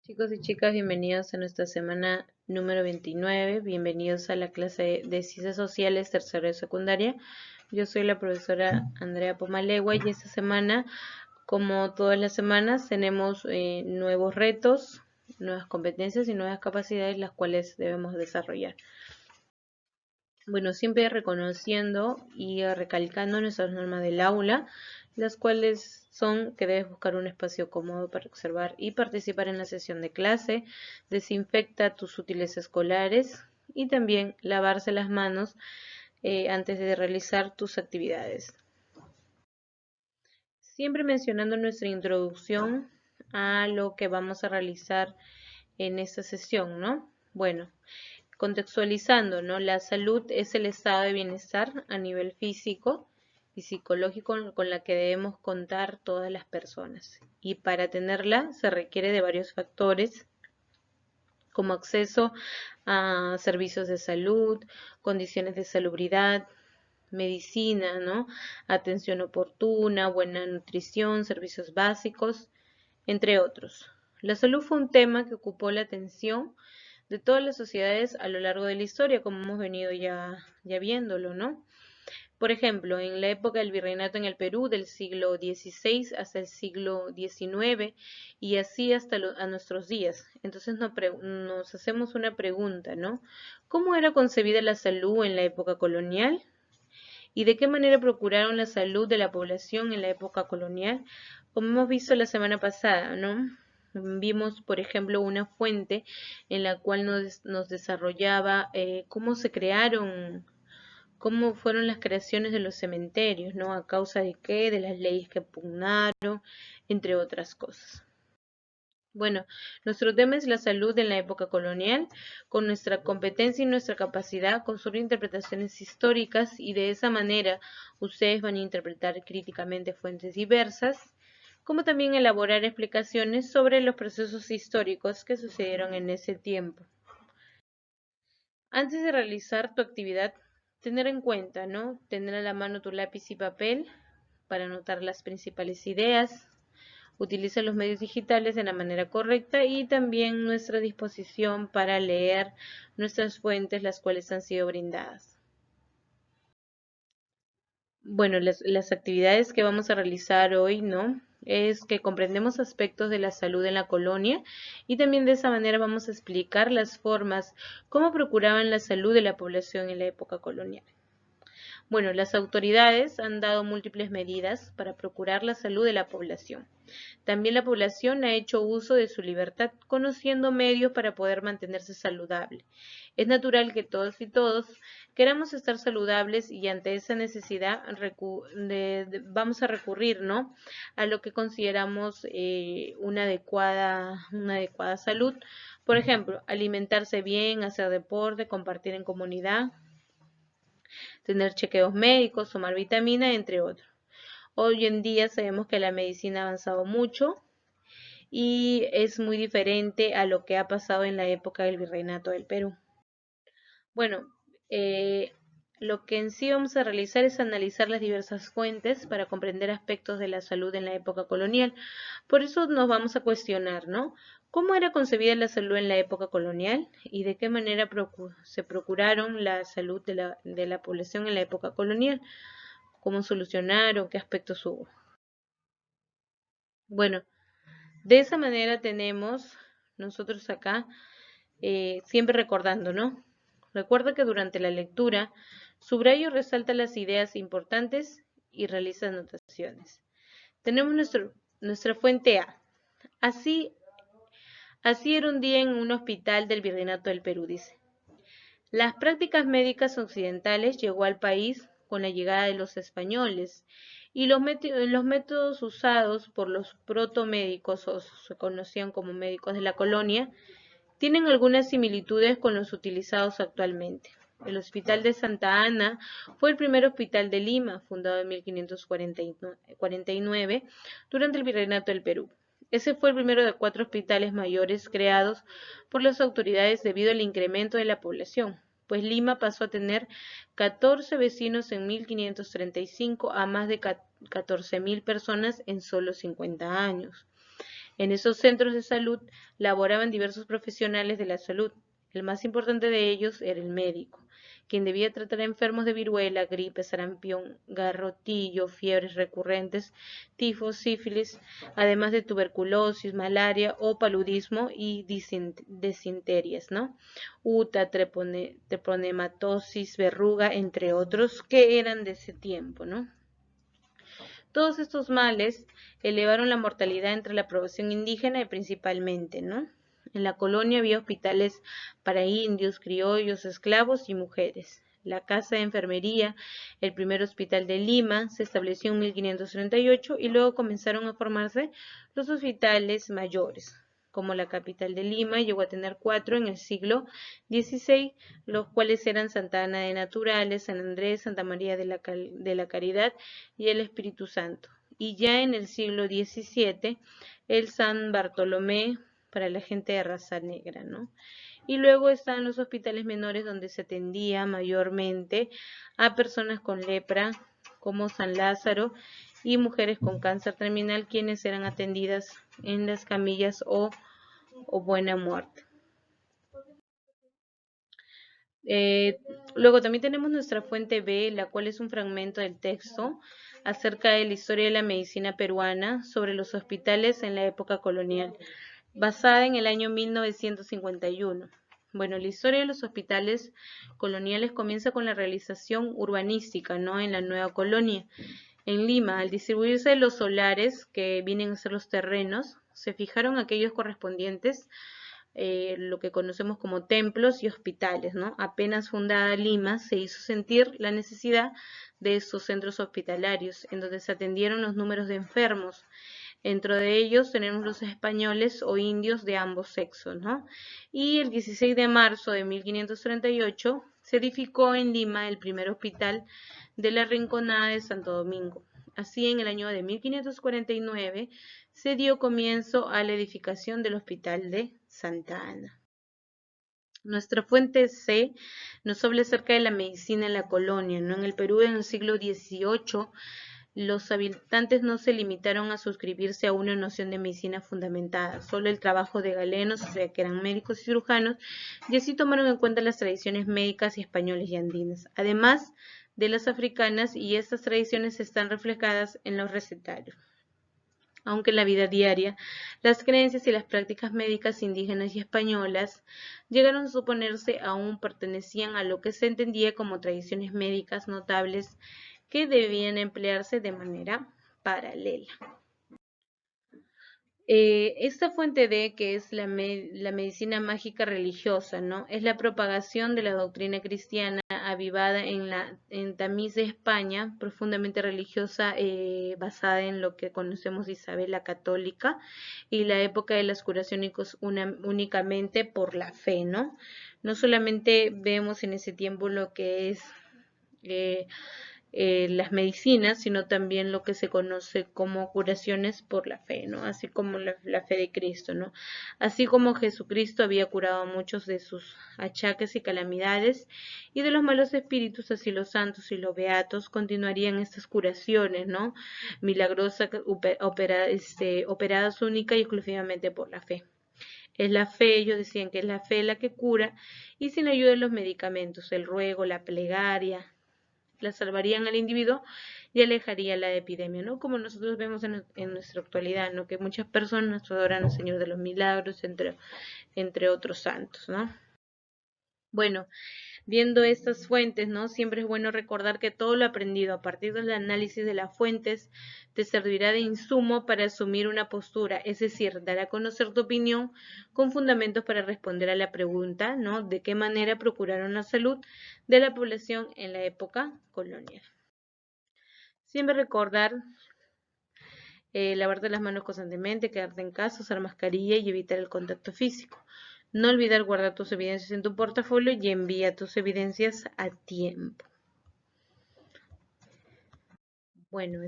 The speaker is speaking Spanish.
Chicos y chicas, bienvenidos a nuestra semana número 29. Bienvenidos a la clase de Ciencias Sociales, tercero de secundaria. Yo soy la profesora Andrea Pomalegua y esta semana, como todas las semanas, tenemos nuevos retos, nuevas competencias y nuevas capacidades las cuales debemos desarrollar. Bueno, siempre reconociendo y recalcando nuestras normas del aula, las cuales son que debes buscar un espacio cómodo para observar y participar en la sesión de clase, desinfecta tus útiles escolares y también lavarse las manos antes de realizar tus actividades. Siempre mencionando nuestra introducción a lo que vamos a realizar en esta sesión, ¿no? Bueno, contextualizando, ¿no? La salud es el estado de bienestar a nivel físico y psicológico con la que debemos contar todas las personas. Y para tenerla se requiere de varios factores como acceso a servicios de salud, condiciones de salubridad, medicina, ¿no? Atención oportuna, buena nutrición, servicios básicos, entre otros. La salud fue un tema que ocupó la atención de todas las sociedades a lo largo de la historia, como hemos venido ya viéndolo, ¿no? Por ejemplo, en la época del virreinato en el Perú, del siglo XVI hasta el siglo XIX, y así hasta a nuestros días. Entonces nos hacemos una pregunta, ¿no? ¿Cómo era concebida la salud en la época colonial? ¿Y de qué manera procuraron la salud de la población en la época colonial? Como hemos visto la semana pasada, ¿no? Vimos, por ejemplo, una fuente en la cual nos desarrollaba cómo se crearon, cómo fueron las creaciones de los cementerios, ¿no? A causa de qué, de las leyes que pugnaron, entre otras cosas. Bueno, nuestro tema es la salud en la época colonial. Con nuestra competencia y nuestra capacidad construir interpretaciones históricas y de esa manera ustedes van a interpretar críticamente fuentes diversas, como también elaborar explicaciones sobre los procesos históricos que sucedieron en ese tiempo. Antes de realizar tu actividad, tener en cuenta, ¿no? Tener a la mano tu lápiz y papel para anotar las principales ideas. Utiliza los medios digitales de la manera correcta y también nuestra disposición para leer nuestras fuentes, las cuales han sido brindadas. Bueno, las actividades que vamos a realizar hoy, ¿no? Es que comprendemos aspectos de la salud en la colonia y también de esa manera vamos a explicar las formas, cómo procuraban la salud de la población en la época colonial. Bueno, las autoridades han dado múltiples medidas para procurar la salud de la población. También la población ha hecho uso de su libertad, conociendo medios para poder mantenerse saludable. Es natural que todos y todos queramos estar saludables y ante esa necesidad vamos a recurrir, ¿no? A lo que consideramos una adecuada salud. Por ejemplo, alimentarse bien, hacer deporte, compartir en comunidad, tener chequeos médicos, tomar vitamina, entre otros. Hoy en día sabemos que la medicina ha avanzado mucho y es muy diferente a lo que ha pasado en la época del virreinato del Perú. Bueno, lo que en sí vamos a realizar es analizar las diversas fuentes para comprender aspectos de la salud en la época colonial. Por eso nos vamos a cuestionar, ¿no? ¿Cómo era concebida la salud en la época colonial y de qué manera se procuraron la salud de la población en la época colonial? ¿Cómo solucionaron? ¿Qué aspectos hubo? Bueno, de esa manera tenemos nosotros acá siempre recordando, ¿no? Recuerda que durante la lectura, subraya y resalta las ideas importantes y realiza anotaciones. Tenemos nuestra fuente A. Así era un día en un hospital del Virreinato del Perú, dice. Las prácticas médicas occidentales llegó al país con la llegada de los españoles y los métodos usados por los protomédicos, o se conocían como médicos de la colonia, tienen algunas similitudes con los utilizados actualmente. El Hospital de Santa Ana fue el primer hospital de Lima, fundado en 1549 durante el Virreinato del Perú. Ese fue el primero de 4 hospitales mayores creados por las autoridades debido al incremento de la población, pues Lima pasó a tener 14 vecinos en 1535 a más de 14.000 personas en solo 50 años. En esos centros de salud laboraban diversos profesionales de la salud. El más importante de ellos era el médico, quien debía tratar a enfermos de viruela, gripe, sarampión, garrotillo, fiebres recurrentes, tifo, sífilis, además de tuberculosis, malaria o paludismo y disenterias, ¿no? Uta, treponematosis, verruga, entre otros, que eran de ese tiempo, ¿no? Todos estos males elevaron la mortalidad entre la población indígena y principalmente, ¿no? En la colonia había hospitales para indios, criollos, esclavos y mujeres. La Casa de Enfermería, el primer hospital de Lima, se estableció en 1538 y luego comenzaron a formarse los hospitales mayores, como la capital de Lima llegó a tener 4 en el siglo XVI, los cuales eran Santa Ana de Naturales, San Andrés, Santa María de la Caridad y el Espíritu Santo. Y ya en el siglo XVII, el San Bartolomé para la gente de raza negra, ¿no? Y luego están los hospitales menores donde se atendía mayormente a personas con lepra, como San Lázaro, y mujeres con cáncer terminal, quienes eran atendidas en las camillas o buena muerte. Luego también tenemos nuestra fuente B, la cual es un fragmento del texto acerca de la historia de la medicina peruana sobre los hospitales en la época colonial, basada en el año 1951. Bueno, la historia de los hospitales coloniales comienza con la realización urbanística, ¿no? En la nueva colonia. En Lima, al distribuirse los solares, que vienen a ser los terrenos, se fijaron aquellos correspondientes lo que conocemos como templos y hospitales, ¿no? Apenas fundada Lima, se hizo sentir la necesidad de estos centros hospitalarios, en donde se atendieron los números de enfermos. Dentro de ellos tenemos los españoles o indios de ambos sexos, ¿no? Y el 16 de marzo de 1538 se edificó en Lima el primer hospital de la Rinconada de Santo Domingo. Así, en el año de 1549 se dio comienzo a la edificación del Hospital de Santa Ana. Nuestra fuente C nos habla acerca de la medicina en la colonia, ¿no? En el Perú, en el siglo XVIII, los habitantes no se limitaron a suscribirse a una noción de medicina fundamentada, solo el trabajo de galenos, o sea, que eran médicos y cirujanos, y así tomaron en cuenta las tradiciones médicas y españolas y andinas, además de las africanas, y estas tradiciones están reflejadas en los recetarios. Aunque en la vida diaria, las creencias y las prácticas médicas indígenas y españolas llegaron a suponerse aún pertenecían a lo que se entendía como tradiciones médicas notables que debían emplearse de manera paralela. Esta fuente D, que es la medicina mágica religiosa, ¿no? Es la propagación de la doctrina cristiana avivada en Tamiz de España, profundamente religiosa, basada en lo que conocemos de Isabel la Católica, y la época de las curaciones únicamente por la fe, ¿no? No solamente vemos en ese tiempo lo que es las medicinas, sino también lo que se conoce como curaciones por la fe, ¿no? Así como la fe de Cristo, ¿no? Así como Jesucristo había curado a muchos de sus achaques y calamidades y de los malos espíritus, así los santos y los beatos continuarían estas curaciones, ¿no? Milagrosas, operadas única y exclusivamente por la fe. Es la fe, ellos decían que es la fe la que cura y sin ayuda de los medicamentos, el ruego, la plegaria, la salvarían al individuo y alejaría la epidemia, ¿no? Como nosotros vemos en nuestra actualidad, ¿no? Que muchas personas adoran al Señor de los Milagros, entre otros santos, ¿no? Bueno, viendo estas fuentes, ¿no? Siempre es bueno recordar que todo lo aprendido a partir del análisis de las fuentes te servirá de insumo para asumir una postura, es decir, dar a conocer tu opinión con fundamentos para responder a la pregunta, ¿no? ¿De qué manera procuraron la salud de la población en la época colonial? Siempre recordar lavarte las manos constantemente, quedarte en casa, usar mascarilla y evitar el contacto físico. No olvidar guardar tus evidencias en tu portafolio y envía tus evidencias a tiempo. Bueno,